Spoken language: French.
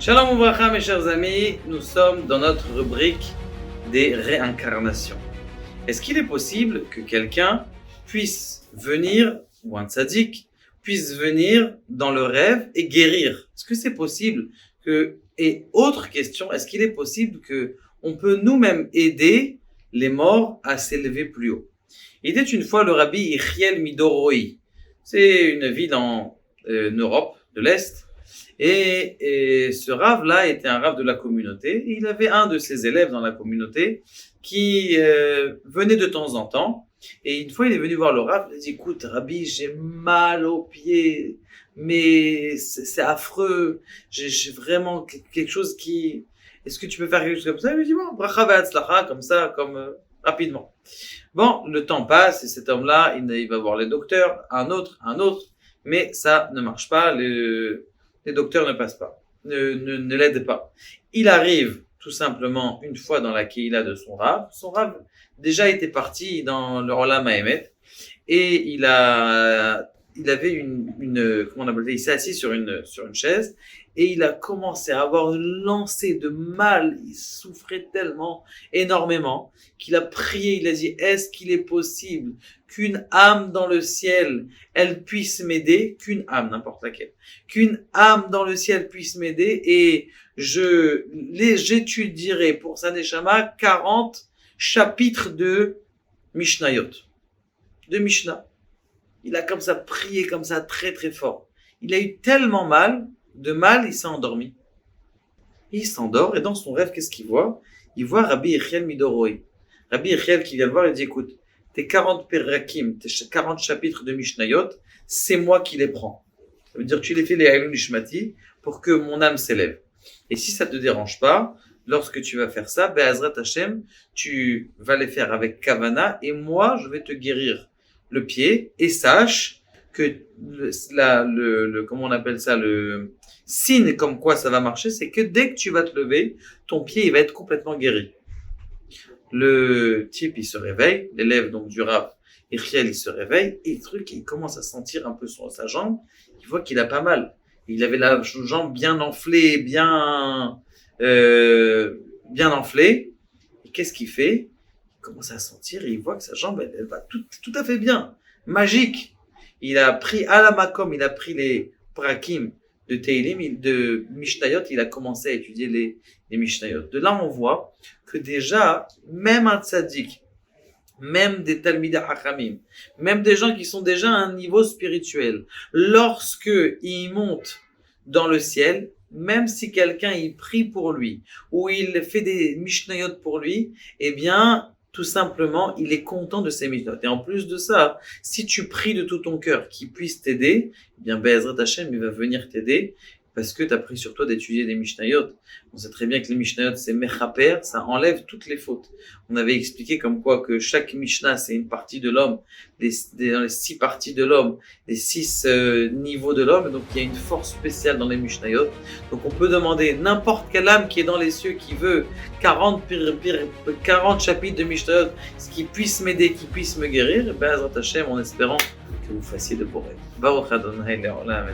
Shalom Ouvracha mes chers amis, nous sommes dans notre rubrique des réincarnations. Est-ce qu'il est possible que quelqu'un puisse venir, ou un tzaddik, puisse venir dans le rêve et guérir? Est-ce que c'est possible que, et autre question, est-ce qu'il est possible que on peut nous-mêmes aider les morts à s'élever plus haut? Il était une fois le rabbi Yechiel Midoroi. C'est une ville en Europe de l'Est. Et ce rave-là était un rave de la communauté. Et il avait un de ses élèves dans la communauté qui venait de temps en temps. Et une fois, il est venu voir le rave. Il a dit, écoute, Rabbi, j'ai mal aux pieds, mais c'est affreux. J'ai vraiment quelque chose qui... Est-ce que tu peux faire quelque chose comme ça? Il lui dit, bon, bracha ve'atzlacha, comme ça, rapidement. Bon, le temps passe et cet homme-là, il va voir les docteurs, un autre, mais ça ne marche pas. Les docteurs ne passent pas, ne l'aident pas. Il arrive tout simplement une fois dans la Keïla de son Rav. Son Rav déjà était parti dans le Olam Haemet et il avait comment on appelle ça, il s'est assis sur une chaise et il a commencé à avoir une lancée de mal. Il souffrait tellement, énormément, qu'il a prié, il a dit, est-ce qu'il est possible qu'une âme dans le ciel, elle puisse m'aider, qu'une âme, n'importe laquelle, qu'une âme dans le ciel puisse m'aider et j'étudierai pour sa neshama 40 chapitres de Mishnayot, de Mishnah. Il a comme ça prié comme ça très très fort. Il a eu tellement mal, il s'est endormi. Il s'endort et dans son rêve, qu'est-ce qu'il voit? Il voit Rabbi Yechiel Midoroi. Rabbi Yechiel qui vient le voir et dit, écoute, tes 40 perakim, tes 40 chapitres de Mishnayot, c'est moi qui les prends. Ça veut dire que tu les fais les Haïlou Nishmati pour que mon âme s'élève. Et si ça te dérange pas, lorsque tu vas faire ça, Be'azrat Hashem, tu vas les faire avec Kavana et moi, je vais te guérir le pied et sache que comment on appelle ça, le signe comme quoi ça va marcher, c'est que dès que tu vas te lever, ton pied, il va être complètement guéri. Le type, il se réveille, l'élève donc du Rav, Yechiel, il se réveille, et le truc, il commence à sentir un peu sa jambe, il voit qu'il a pas mal. Il avait la jambe bien enflée, bien enflée. Et qu'est-ce qu'il fait? Il commence à sentir et il voit que sa jambe, elle va tout à fait bien. Magique. Il a pris à la makom, il a pris les prakim de Teilim, de Mishnayot, il a commencé à étudier les Mishnayot. De là, on voit que déjà, même un tzaddik, même des Talmidei Hachamim, même des gens qui sont déjà à un niveau spirituel, lorsque ils montent dans le ciel, même si quelqu'un il prie pour lui, ou il fait des Mishnayot pour lui, eh bien, tout simplement, il est content de ses Mishnayot. Et en plus de ça, si tu pries de tout ton cœur qu'il puisse t'aider, eh bien, Be'ezrat Hashem, il va venir t'aider, parce que tu as pris sur toi d'étudier des Mishnayot. On sait très bien que les Mishnayot, c'est Mechaper, ça enlève toutes les fautes. On avait expliqué comme quoi que chaque Mishnah, c'est une partie de l'homme, dans les 6 parties de l'homme, les 6 niveaux de l'homme, donc il y a une force spéciale dans les Mishnayot. Donc on peut demander n'importe quelle âme qui est dans les cieux, qui veut 40 chapitres de Mishnayot, ce qui puisse m'aider, qui puisse me guérir, Be'ezrat Hashem, en espérant que vous fassiez de beaux rêves. Baruch Adonai Le'olam.